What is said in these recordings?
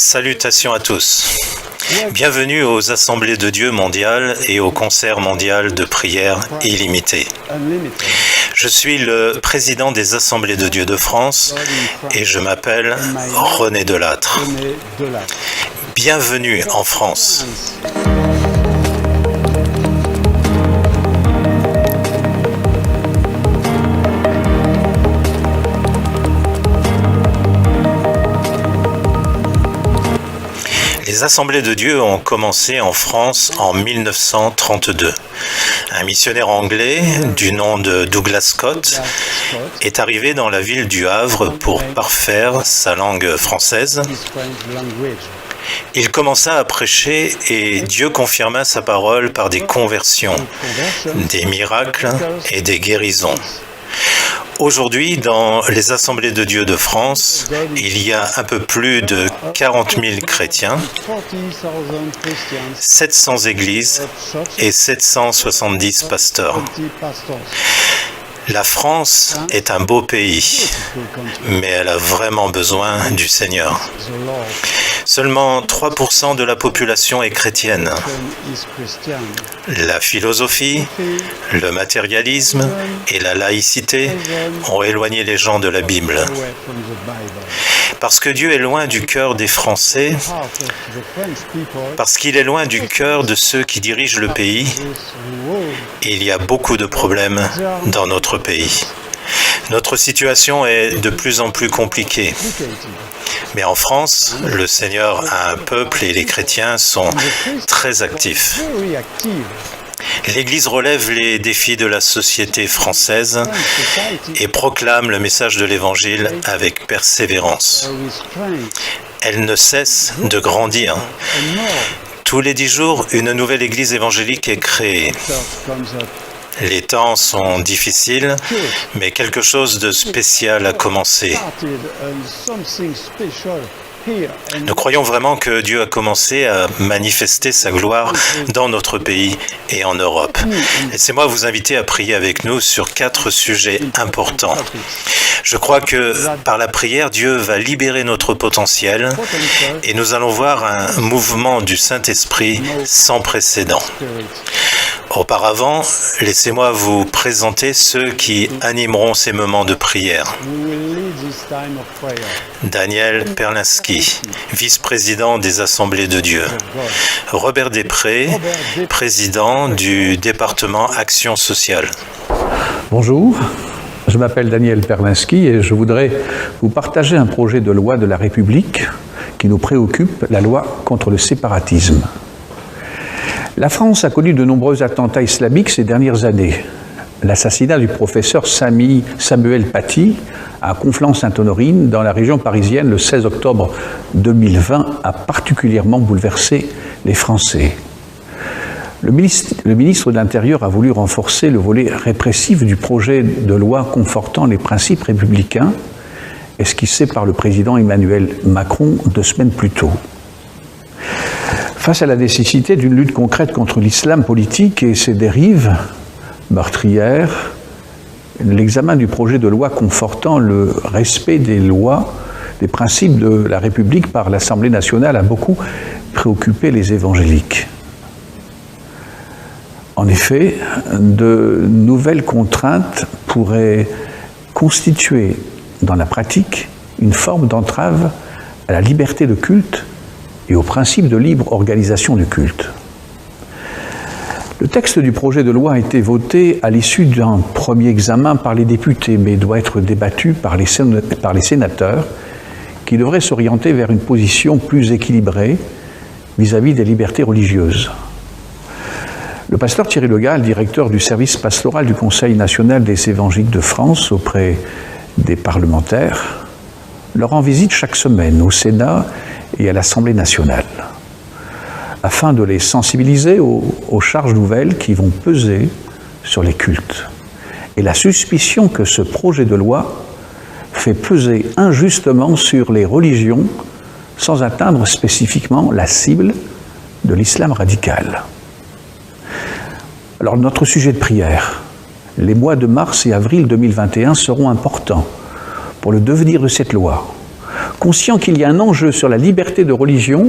Salutations à tous. Bienvenue aux Assemblées de Dieu mondiales et au concert mondial de prière illimitée. Je suis le président des Assemblées de Dieu de France et je m'appelle René Delattre. Bienvenue en France. Les Assemblées de Dieu ont commencé en France en 1932. Un missionnaire anglais du nom de Douglas Scott est arrivé dans la ville du Havre pour parfaire sa langue française. Il commença à prêcher et Dieu confirma sa parole par des conversions, des miracles et des guérisons. Aujourd'hui, dans les Assemblées de Dieu de France, il y a un peu plus de 40 000 chrétiens, 700 églises et 770 pasteurs. La France est un beau pays, mais elle a vraiment besoin du Seigneur. Seulement 3% de la population est chrétienne. La philosophie, le matérialisme et la laïcité ont éloigné les gens de la Bible. Parce que Dieu est loin du cœur des Français, parce qu'il est loin du cœur de ceux qui dirigent le pays, il y a beaucoup de problèmes dans notre pays. Notre situation est de plus en plus compliquée. Mais en France, le Seigneur a un peuple et les chrétiens sont très actifs. L'Église relève les défis de la société française et proclame le message de l'Évangile avec persévérance. Elle ne cesse de grandir. Tous les 10 jours, une nouvelle Église évangélique est créée. Les temps sont difficiles, mais quelque chose de spécial a commencé. Nous croyons vraiment que Dieu a commencé à manifester sa gloire dans notre pays et en Europe. Laissez-moi vous inviter à prier avec nous sur 4 sujets importants. Je crois que par la prière, Dieu va libérer notre potentiel et nous allons voir un mouvement du Saint-Esprit sans précédent. Auparavant, laissez-moi vous présenter ceux qui animeront ces moments de prière. Daniel Perlinski, vice-président des Assemblées de Dieu. Robert Després, président du département Action sociale. Bonjour, je m'appelle Daniel Perlinski et je voudrais vous partager un projet de loi de la République qui nous préoccupe, la loi contre le séparatisme. La France a connu de nombreux attentats islamiques ces dernières années. L'assassinat du professeur Samuel Paty à Conflans-Sainte-Honorine, dans la région parisienne, le 16 octobre 2020, a particulièrement bouleversé les Français. Le ministre de l'Intérieur a voulu renforcer le volet répressif du projet de loi confortant les principes républicains, esquissé par le président Emmanuel Macron 2 semaines plus tôt. Face à la nécessité d'une lutte concrète contre l'islam politique et ses dérives meurtrières, l'examen du projet de loi confortant le respect des lois, des principes de la République par l'Assemblée nationale a beaucoup préoccupé les évangéliques. En effet, de nouvelles contraintes pourraient constituer dans la pratique une forme d'entrave à la liberté de culte et au principe de libre organisation du culte. Le texte du projet de loi a été voté à l'issue d'un premier examen par les députés, mais doit être débattu par les sénateurs, qui devraient s'orienter vers une position plus équilibrée vis-à-vis des libertés religieuses. Le pasteur Thierry Le Gall, directeur du service pastoral du Conseil national des évangéliques de France auprès des parlementaires, leur rend visite chaque semaine au Sénat et à l'Assemblée nationale, afin de les sensibiliser aux charges nouvelles qui vont peser sur les cultes et la suspicion que ce projet de loi fait peser injustement sur les religions sans atteindre spécifiquement la cible de l'islam radical. Alors, notre sujet de prière, les mois de mars et avril 2021 seront importants pour le devenir de cette loi. Conscient qu'il y a un enjeu sur la liberté de religion,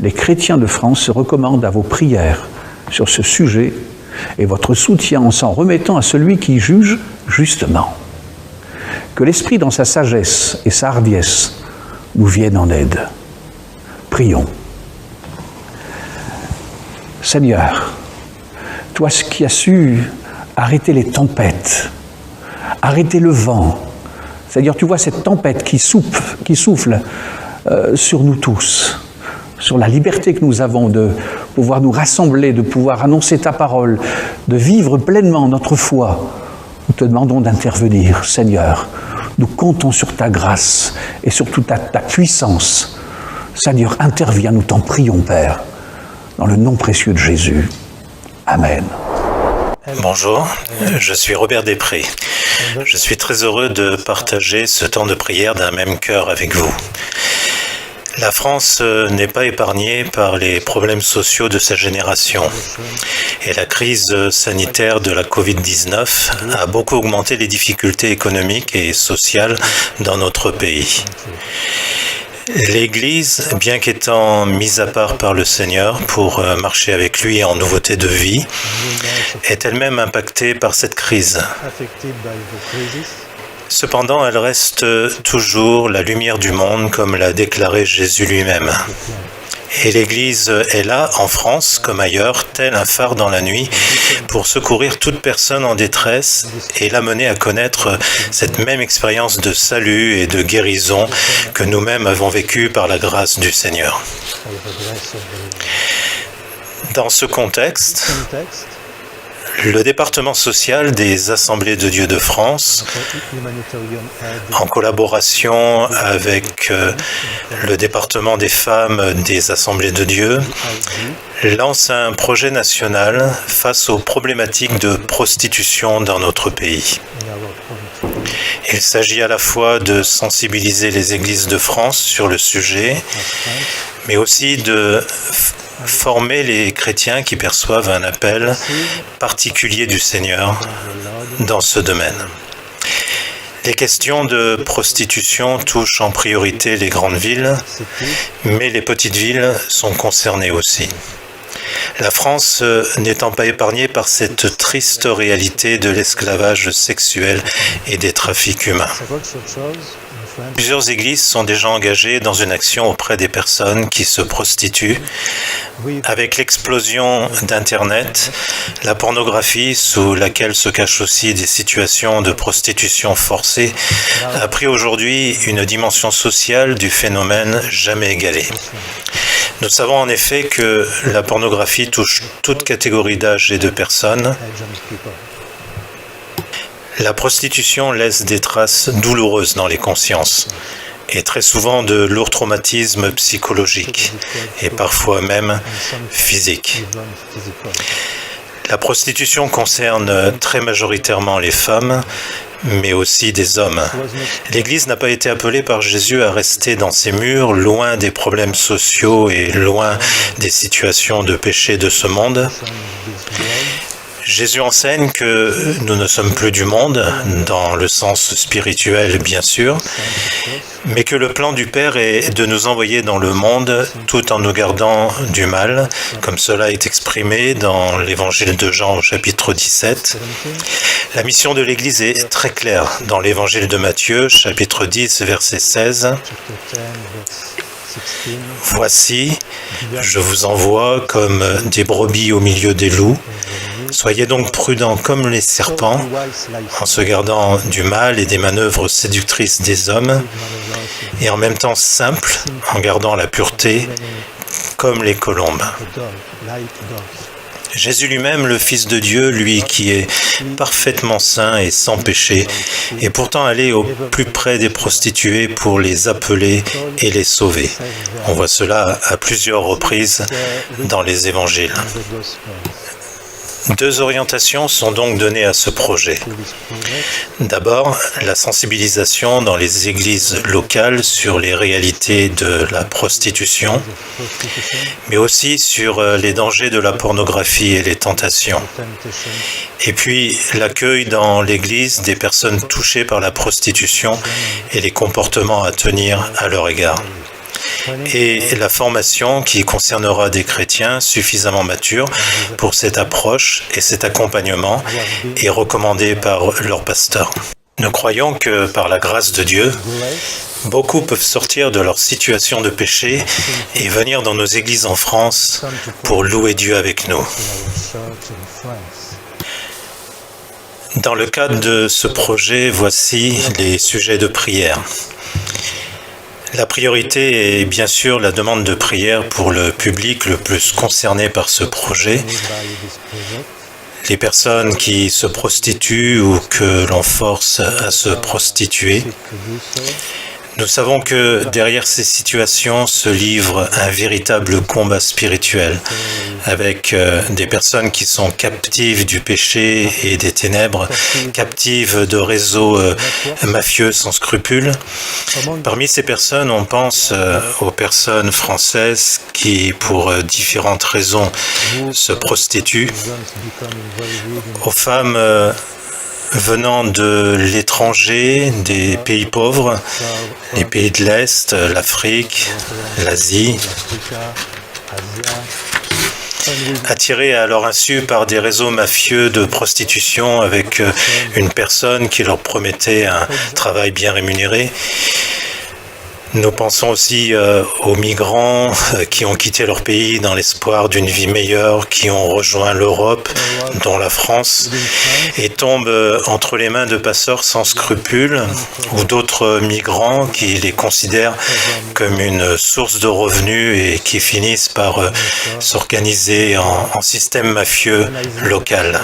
les chrétiens de France se recommandent à vos prières sur ce sujet et votre soutien en s'en remettant à celui qui juge justement. Que l'Esprit, dans sa sagesse et sa hardiesse, nous vienne en aide. Prions. Seigneur, toi qui as su arrêter les tempêtes, arrêter le vent, Seigneur, tu vois cette tempête qui souffle sur nous tous, sur la liberté que nous avons de pouvoir nous rassembler, de pouvoir annoncer ta parole, de vivre pleinement notre foi. Nous te demandons d'intervenir, Seigneur. Nous comptons sur ta grâce et surtout ta puissance. Seigneur, interviens, nous t'en prions, Père, dans le nom précieux de Jésus. Amen. Bonjour, je suis Robert Després. Je suis très heureux de partager ce temps de prière d'un même cœur avec vous. La France n'est pas épargnée par les problèmes sociaux de sa génération. Et la crise sanitaire de la Covid-19 a beaucoup augmenté les difficultés économiques et sociales dans notre pays. L'Église, bien qu'étant mise à part par le Seigneur pour marcher avec lui en nouveauté de vie, est elle-même impactée par cette crise. Cependant, elle reste toujours la lumière du monde, comme l'a déclaré Jésus lui-même. Et l'Église est là, en France comme ailleurs, tel un phare dans la nuit, pour secourir toute personne en détresse et l'amener à connaître cette même expérience de salut et de guérison que nous-mêmes avons vécue par la grâce du Seigneur. Dans ce contexte, le département social des Assemblées de Dieu de France, en collaboration avec le département des femmes des Assemblées de Dieu, lance un projet national face aux problématiques de prostitution dans notre pays. Il s'agit à la fois de sensibiliser les églises de France sur le sujet, mais aussi de former les chrétiens qui perçoivent un appel particulier du Seigneur dans ce domaine. Les questions de prostitution touchent en priorité les grandes villes, mais les petites villes sont concernées aussi. La France n'étant pas épargnée par cette triste réalité de l'esclavage sexuel et des trafics humains. Plusieurs églises sont déjà engagées dans une action auprès des personnes qui se prostituent. Avec l'explosion d'Internet, la pornographie, sous laquelle se cachent aussi des situations de prostitution forcée, a pris aujourd'hui une dimension sociale du phénomène jamais égalée. Nous savons en effet que la pornographie touche toute catégorie d'âge et de personnes. La prostitution laisse des traces douloureuses dans les consciences et très souvent de lourds traumatismes psychologiques et parfois même physiques. La prostitution concerne très majoritairement les femmes, mais aussi des hommes. L'Église n'a pas été appelée par Jésus à rester dans ses murs, loin des problèmes sociaux et loin des situations de péché de ce monde. Jésus enseigne que nous ne sommes plus du monde, dans le sens spirituel bien sûr, mais que le plan du Père est de nous envoyer dans le monde tout en nous gardant du mal, comme cela est exprimé dans l'Évangile de Jean au chapitre 17. La mission de l'Église est très claire dans l'Évangile de Matthieu, chapitre 10, verset 16. « Voici, je vous envoie comme des brebis au milieu des loups. Soyez donc prudents comme les serpents, en se gardant du mal et des manœuvres séductrices des hommes, et en même temps simples, en gardant la pureté, comme les colombes. » Jésus lui-même, le Fils de Dieu, lui qui est parfaitement saint et sans péché, est pourtant allé au plus près des prostituées pour les appeler et les sauver. On voit cela à plusieurs reprises dans les évangiles. Deux orientations sont donc données à ce projet. D'abord, la sensibilisation dans les églises locales sur les réalités de la prostitution, mais aussi sur les dangers de la pornographie et les tentations. Et puis, l'accueil dans l'église des personnes touchées par la prostitution et les comportements à tenir à leur égard. Et la formation qui concernera des chrétiens suffisamment matures pour cette approche et cet accompagnement est recommandée par leur pasteur. Nous croyons que par la grâce de Dieu, beaucoup peuvent sortir de leur situation de péché et venir dans nos églises en France pour louer Dieu avec nous. Dans le cadre de ce projet, voici les sujets de prière. La priorité est bien sûr la demande de prière pour le public le plus concerné par ce projet, les personnes qui se prostituent ou que l'on force à se prostituer. Nous savons que derrière ces situations se livre un véritable combat spirituel avec des personnes qui sont captives du péché et des ténèbres, captives de réseaux mafieux sans scrupules. Parmi ces personnes, on pense aux personnes françaises qui, pour différentes raisons, se prostituent, aux femmes venant de l'étranger, des pays pauvres, les pays de l'Est, l'Afrique, l'Asie, attirés à leur insu par des réseaux mafieux de prostitution avec une personne qui leur promettait un travail bien rémunéré. Nous pensons aussi aux migrants qui ont quitté leur pays dans l'espoir d'une vie meilleure, qui ont rejoint l'Europe, dont la France, et tombent entre les mains de passeurs sans scrupules ou d'autres migrants qui les considèrent comme une source de revenus et qui finissent par s'organiser en système mafieux local.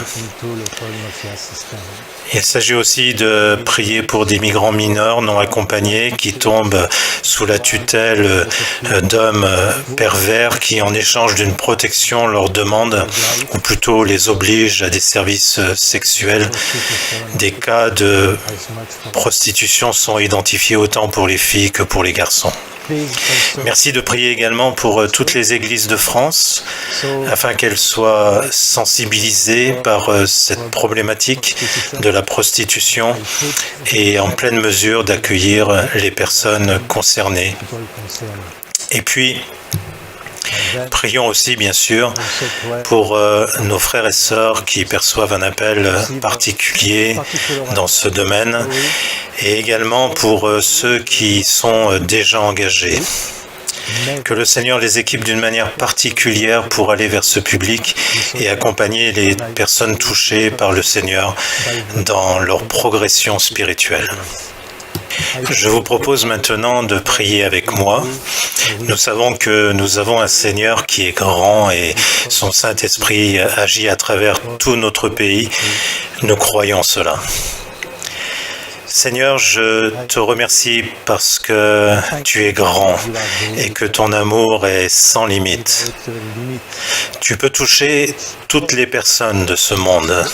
Il s'agit aussi de prier pour des migrants mineurs non accompagnés qui tombent sous la tutelle d'hommes pervers qui, en échange d'une protection, leur demandent, ou plutôt les obligent à des services sexuels. Des cas de prostitution sont identifiés autant pour les filles que pour les garçons. Merci de prier également pour toutes les églises de France, afin qu'elles soient sensibilisées par cette problématique de la prostitution et en pleine mesure d'accueillir les personnes concernées. Et puis, prions aussi, bien sûr, pour nos frères et sœurs qui perçoivent un appel particulier dans ce domaine et également pour ceux qui sont déjà engagés. Que le Seigneur les équipe d'une manière particulière pour aller vers ce public et accompagner les personnes touchées par le Seigneur dans leur progression spirituelle. Je vous propose maintenant de prier avec moi. Nous savons que nous avons un Seigneur qui est grand et son Saint-Esprit agit à travers tout notre pays. Nous croyons cela. Seigneur, je te remercie parce que tu es grand et que ton amour est sans limite. Tu peux toucher toutes les personnes de ce monde.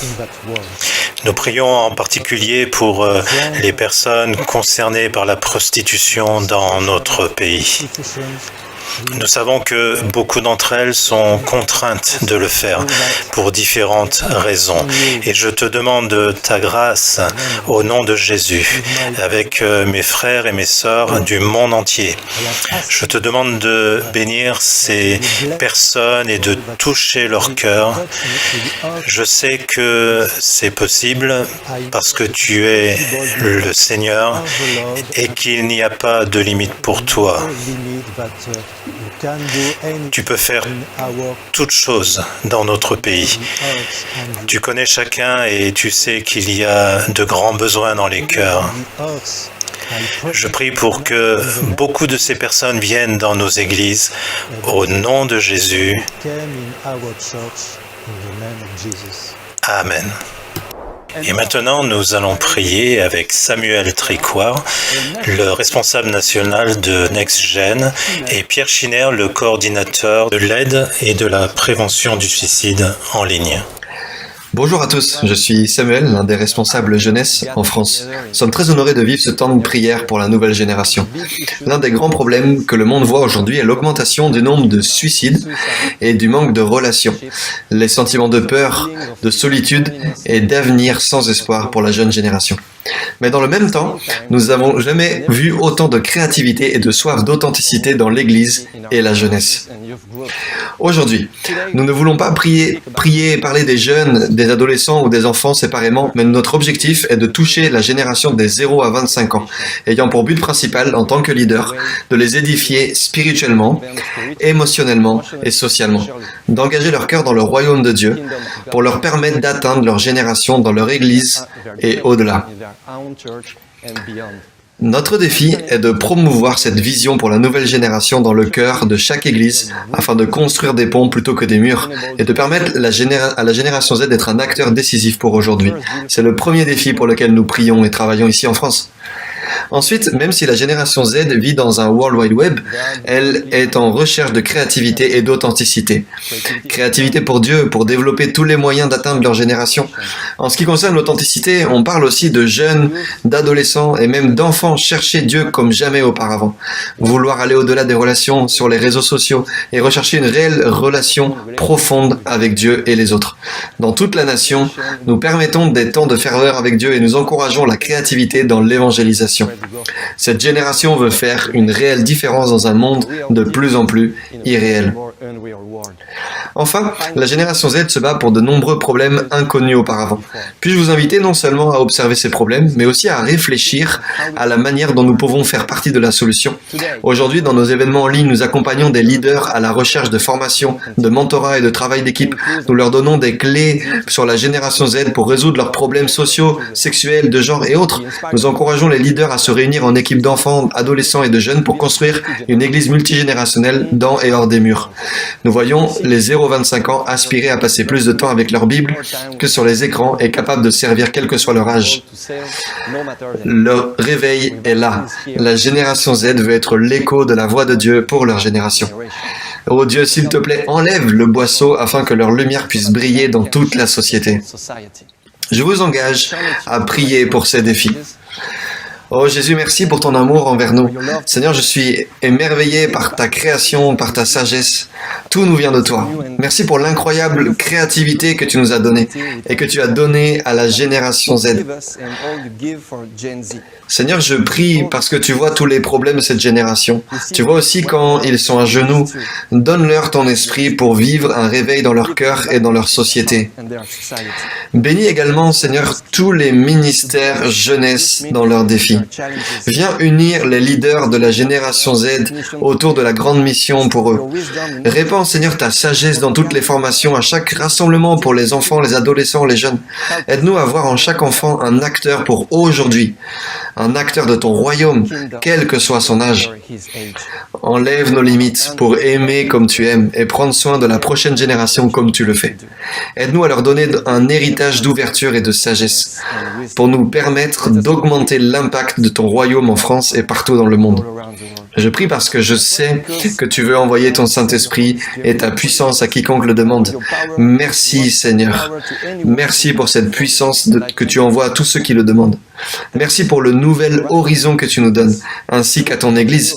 Nous prions en particulier pour les personnes concernées par la prostitution dans notre pays. Nous savons que beaucoup d'entre elles sont contraintes de le faire pour différentes raisons. Et je te demande ta grâce au nom de Jésus, avec mes frères et mes sœurs du monde entier. Je te demande de bénir ces personnes et de toucher leur cœur. Je sais que c'est possible parce que tu es le Seigneur et qu'il n'y a pas de limite pour toi. Tu peux faire toutes choses dans notre pays. Tu connais chacun et tu sais qu'il y a de grands besoins dans les cœurs. Je prie pour que beaucoup de ces personnes viennent dans nos églises au nom de Jésus. Amen. Et maintenant, nous allons prier avec Samuel Tricoire, le responsable national de NextGen, et Pierre Schiner, le coordinateur de l'aide et de la prévention du suicide en ligne. Bonjour à tous, je suis Samuel, l'un des responsables jeunesse en France. Nous sommes très honorés de vivre ce temps de prière pour la nouvelle génération. L'un des grands problèmes que le monde voit aujourd'hui est l'augmentation du nombre de suicides et du manque de relations, les sentiments de peur, de solitude et d'avenir sans espoir pour la jeune génération. Mais dans le même temps, nous n'avons jamais vu autant de créativité et de soif d'authenticité dans l'Église et la jeunesse. Aujourd'hui, nous ne voulons pas prier et parler des jeunes, des adolescents ou des enfants séparément, mais notre objectif est de toucher la génération des 0 à 25 ans, ayant pour but principal, en tant que leader, de les édifier spirituellement, émotionnellement et socialement, d'engager leur cœur dans le royaume de Dieu, pour leur permettre d'atteindre leur génération dans leur Église et au-delà. Notre défi est de promouvoir cette vision pour la nouvelle génération dans le cœur de chaque église afin de construire des ponts plutôt que des murs et de permettre à la génération Z d'être un acteur décisif pour aujourd'hui. C'est le premier défi pour lequel nous prions et travaillons ici en France. Ensuite, même si la génération Z vit dans un World Wide Web, elle est en recherche de créativité et d'authenticité. Créativité pour Dieu, pour développer tous les moyens d'atteindre leur génération. En ce qui concerne l'authenticité, on parle aussi de jeunes, d'adolescents et même d'enfants chercher Dieu comme jamais auparavant. Vouloir aller au-delà des relations sur les réseaux sociaux et rechercher une réelle relation profonde avec Dieu et les autres. Dans toute la nation, nous permettons des temps de ferveur avec Dieu et nous encourageons la créativité dans l'évangélisation. Cette génération veut faire une réelle différence dans un monde de plus en plus irréel. Enfin, la génération Z se bat pour de nombreux problèmes inconnus auparavant. Puis-je vous inviter non seulement à observer ces problèmes, mais aussi à réfléchir à la manière dont nous pouvons faire partie de la solution. Aujourd'hui, dans nos événements en ligne, nous accompagnons des leaders à la recherche de formation, de mentorat et de travail d'équipe. Nous leur donnons des clés sur la génération Z pour résoudre leurs problèmes sociaux, sexuels, de genre et autres. Nous encourageons les leaders à se réunir en équipe d'enfants, adolescents et de jeunes pour construire une église multigénérationnelle dans et hors des murs. Nous voyons les 0-25 ans aspirer à passer plus de temps avec leur Bible que sur les écrans et capables de servir quel que soit leur âge. Le réveil est là. La génération Z veut être l'écho de la voix de Dieu pour leur génération. Oh Dieu, s'il te plaît, enlève le boisseau afin que leur lumière puisse briller dans toute la société. Je vous engage à prier pour ces défis. Oh Jésus, merci pour ton amour envers nous. Seigneur, je suis émerveillé par ta création, par ta sagesse. Tout nous vient de toi. Merci pour l'incroyable créativité que tu nous as donnée et que tu as donnée à la génération Z. Seigneur, je prie parce que tu vois tous les problèmes de cette génération. Tu vois aussi quand ils sont à genoux. Donne-leur ton esprit pour vivre un réveil dans leur cœur et dans leur société. Bénis également, Seigneur, tous les ministères jeunesse dans leurs défis. Viens unir les leaders de la génération Z autour de la grande mission pour eux. Répands, Seigneur, ta sagesse dans toutes les formations, à chaque rassemblement pour les enfants, les adolescents, les jeunes. Aide-nous à voir en chaque enfant un acteur pour aujourd'hui, un acteur de ton royaume, quel que soit son âge. Enlève nos limites pour aimer comme tu aimes et prendre soin de la prochaine génération comme tu le fais. Aide-nous à leur donner un héritage d'ouverture et de sagesse pour nous permettre d'augmenter l'impact de ton royaume en France et partout dans le monde. Je prie parce que je sais que tu veux envoyer ton Saint-Esprit et ta puissance à quiconque le demande. Merci Seigneur. Merci pour cette puissance que tu envoies à tous ceux qui le demandent. Merci pour le nouvel horizon que tu nous donnes, ainsi qu'à ton Église.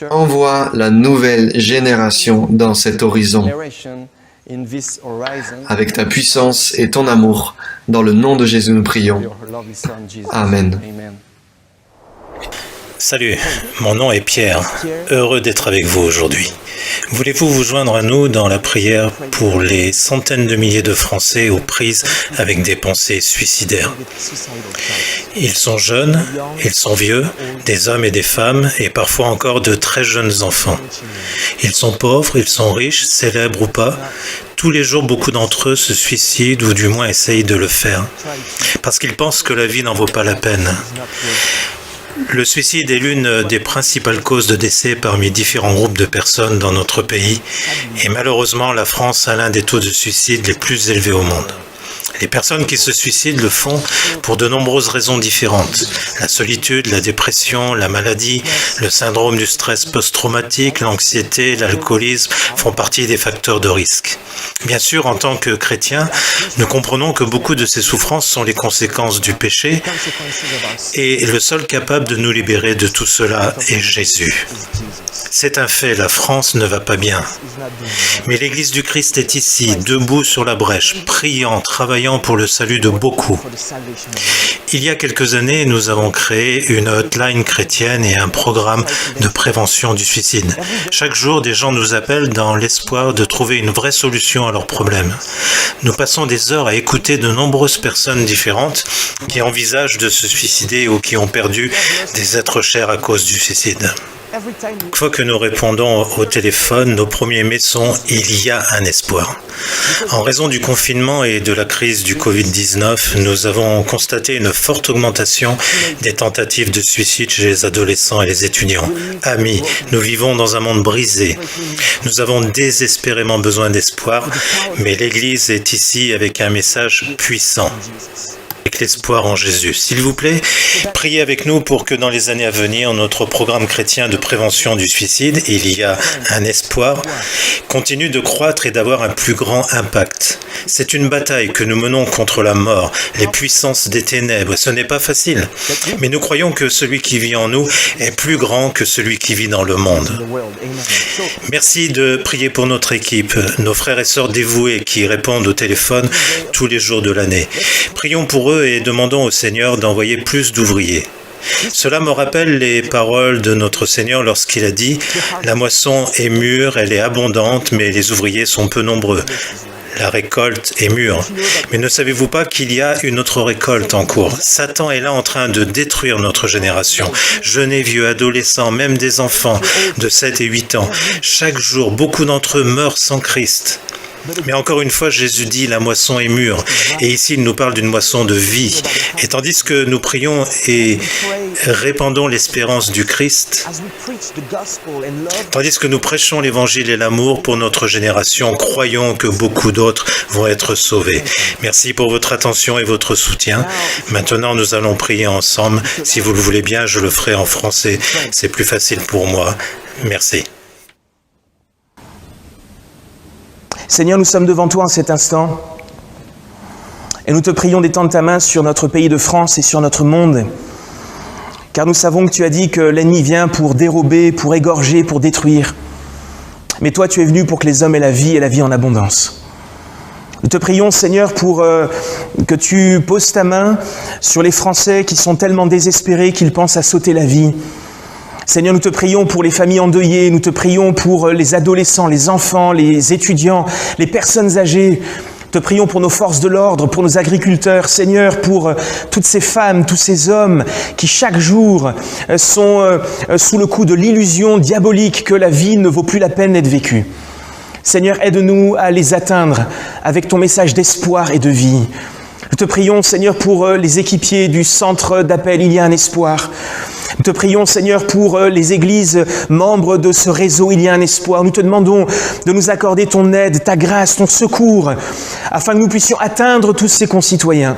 Envoie la nouvelle génération dans cet horizon, avec ta puissance et ton amour. Dans le nom de Jésus, nous prions. Amen. Salut, mon nom est Pierre. Heureux d'être avec vous aujourd'hui. Voulez-vous vous joindre à nous dans la prière pour les centaines de milliers de Français aux prises avec des pensées suicidaires? Ils sont jeunes, ils sont vieux, des hommes et des femmes, et parfois encore de très jeunes enfants. Ils sont pauvres, ils sont riches, célèbres ou pas. Tous les jours, beaucoup d'entre eux se suicident ou du moins essayent de le faire, parce qu'ils pensent que la vie n'en vaut pas la peine. Le suicide est l'une des principales causes de décès parmi différents groupes de personnes dans notre pays et malheureusement la France a l'un des taux de suicide les plus élevés au monde. Les personnes qui se suicident le font pour de nombreuses raisons différentes. La solitude, la dépression, la maladie, le syndrome du stress post-traumatique, l'anxiété, l'alcoolisme font partie des facteurs de risque. Bien sûr, en tant que chrétiens, nous comprenons que beaucoup de ces souffrances sont les conséquences du péché et le seul capable de nous libérer de tout cela est Jésus. C'est un fait, la France ne va pas bien. Mais l'Église du Christ est ici, debout sur la brèche, priant, travaillant pour le salut de beaucoup. Il y a quelques années, nous avons créé une hotline chrétienne et un programme de prévention du suicide. Chaque jour, des gens nous appellent dans l'espoir de trouver une vraie solution à leurs problèmes. Nous passons des heures à écouter de nombreuses personnes différentes qui envisagent de se suicider ou qui ont perdu des êtres chers à cause du suicide. Chaque fois que nous répondons au téléphone, nos premiers mots sont « il y a un espoir ». En raison du confinement et de la crise du Covid-19, nous avons constaté une forte augmentation des tentatives de suicide chez les adolescents et les étudiants. Amis, nous vivons dans un monde brisé. Nous avons désespérément besoin d'espoir, mais l'Église est ici avec un message puissant. Avec l'espoir en Jésus. S'il vous plaît, priez avec nous pour que dans les années à venir, notre programme chrétien de prévention du suicide, il y a un espoir, continue de croître et d'avoir un plus grand impact. C'est une bataille que nous menons contre la mort, les puissances des ténèbres. Ce n'est pas facile, mais nous croyons que celui qui vit en nous est plus grand que celui qui vit dans le monde. Merci de prier pour notre équipe, nos frères et sœurs dévoués qui répondent au téléphone tous les jours de l'année. Prions pour eux et demandons au Seigneur d'envoyer plus d'ouvriers. Cela me rappelle les paroles de notre Seigneur lorsqu'il a dit « La moisson est mûre, elle est abondante, mais les ouvriers sont peu nombreux. » La récolte est mûre. Mais ne savez-vous pas qu'il y a une autre récolte en cours? Satan est là en train de détruire notre génération. Jeunes et vieux, adolescents, même des enfants de 7 et 8 ans. Chaque jour, beaucoup d'entre eux meurent sans Christ. Mais encore une fois, Jésus dit, la moisson est mûre. Et ici, il nous parle d'une moisson de vie. Et tandis que nous prions et répandons l'espérance du Christ, tandis que nous prêchons l'évangile et l'amour pour notre génération, croyons que beaucoup d'autres vont être sauvés. Merci pour votre attention et votre soutien. Maintenant, nous allons prier ensemble. Si vous le voulez bien, je le ferai en français. C'est plus facile pour moi. Merci. Seigneur, nous sommes devant toi en cet instant et nous te prions d'étendre ta main sur notre pays de France et sur notre monde, car nous savons que tu as dit que l'ennemi vient pour dérober, pour égorger, pour détruire. Mais toi, tu es venu pour que les hommes aient la vie et la vie en abondance. Nous te prions, Seigneur, pour que tu poses ta main sur les Français qui sont tellement désespérés qu'ils pensent à sauter la vie. Seigneur, nous te prions pour les familles endeuillées, nous te prions pour les adolescents, les enfants, les étudiants, les personnes âgées. Nous te prions pour nos forces de l'ordre, pour nos agriculteurs, Seigneur, pour toutes ces femmes, tous ces hommes qui chaque jour sont sous le coup de l'illusion diabolique que la vie ne vaut plus la peine d'être vécue. Seigneur, aide-nous à les atteindre avec ton message d'espoir et de vie. Nous te prions, Seigneur, pour les équipiers du centre d'appel, il y a un espoir. Nous te prions, Seigneur, pour les églises membres de ce réseau, il y a un espoir. Nous te demandons de nous accorder ton aide, ta grâce, ton secours, afin que nous puissions atteindre tous ces concitoyens.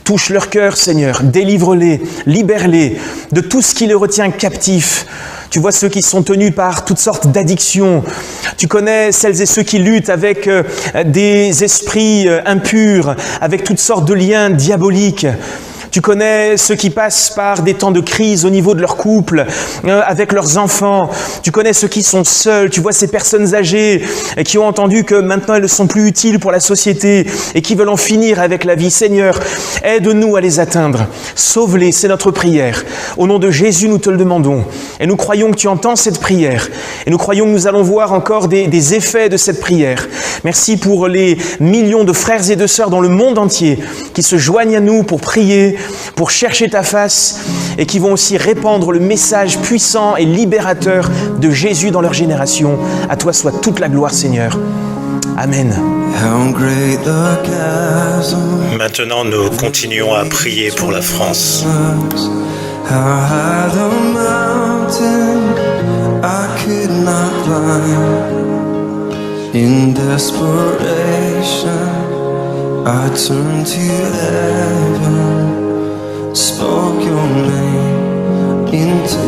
Touche leur cœur, Seigneur, délivre-les, libère-les de tout ce qui les retient captifs. Tu vois ceux qui sont tenus par toutes sortes d'addictions. Tu connais celles et ceux qui luttent avec des esprits impurs, avec toutes sortes de liens diaboliques. Tu connais ceux qui passent par des temps de crise au niveau de leur couple, avec leurs enfants. Tu connais ceux qui sont seuls. Tu vois ces personnes âgées qui ont entendu que maintenant elles ne sont plus utiles pour la société et qui veulent en finir avec la vie. Seigneur, aide-nous à les atteindre. Sauve-les, c'est notre prière. Au nom de Jésus, nous te le demandons. Et nous croyons que tu entends cette prière. Et nous croyons que nous allons voir encore des effets de cette prière. Merci pour les millions de frères et de sœurs dans le monde entier qui se joignent à nous pour prier, pour chercher ta face et qui vont aussi répandre le message puissant et libérateur de Jésus dans leur génération. À toi soit toute la gloire, Seigneur. Amen. Maintenant, nous continuons à prier pour la France. I turned to heaven, spoke your name into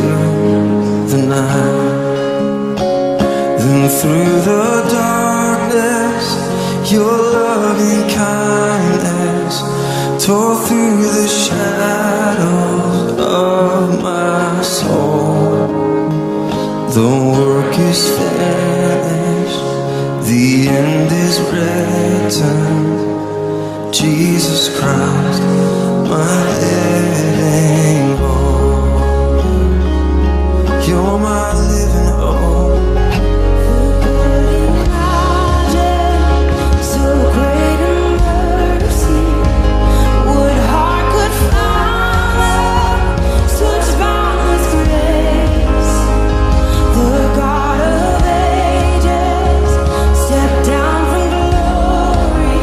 the night. Then through the darkness, your loving kindness tore through the shadows of my soul. The work is finished, the end is written. Jesus Christ, my living hope. You're my living hope. So great a mercy, what heart could find such boundless grace? The God of ages stepped down from glory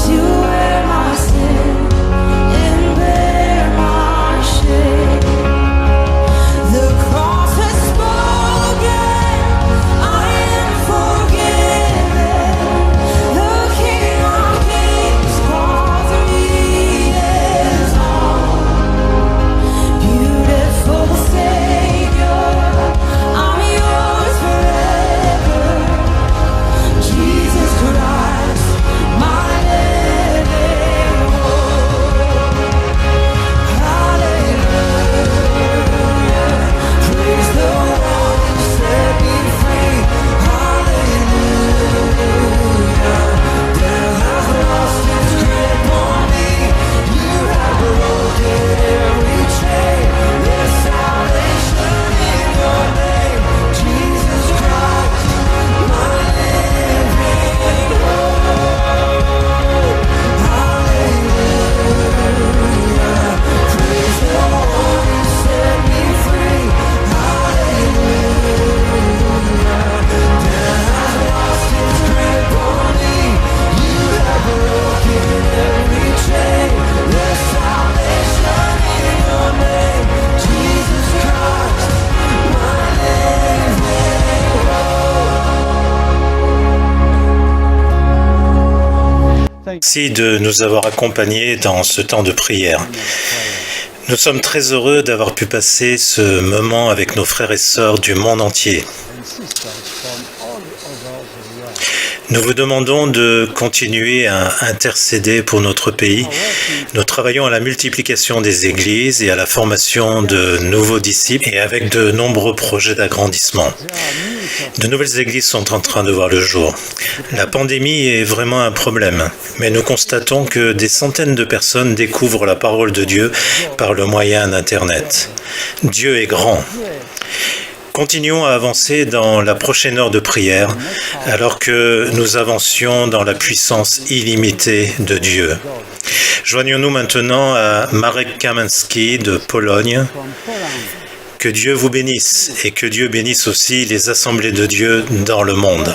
to wear my sin and bear my shame. The cross has spoken, I am forgiven. The King of Kings calls me his own. Beautiful Savior, I'm yours forever. Jesus Christ, my living hope. Hallelujah, praise the one who set me free. Hallelujah, death has lost its grip on me. You have broken every chain. There's salvation in your name, Jesus Christ, my living hope. Hallelujah, praise the one who set me free. Hallelujah, death has lost its grip on me. You have broken every chain. There's salvation in your name, Jesus Christ, my living Merci de nous avoir accompagnés dans ce temps de prière. Nous sommes très heureux d'avoir pu passer ce moment avec nos frères et sœurs du monde entier. Nous vous demandons de continuer à intercéder pour notre pays. Nous travaillons à la multiplication des églises et à la formation de nouveaux disciples et avec de nombreux projets d'agrandissement. De nouvelles églises sont en train de voir le jour. La pandémie est vraiment un problème, mais nous constatons que des centaines de personnes découvrent la parole de Dieu par le moyen d'Internet. Dieu est grand. Continuons à avancer dans la prochaine heure de prière, alors que nous avancions dans la puissance illimitée de Dieu. Joignons-nous maintenant à Marek Kamiński de Pologne. Que Dieu vous bénisse et que Dieu bénisse aussi les assemblées de Dieu dans le monde.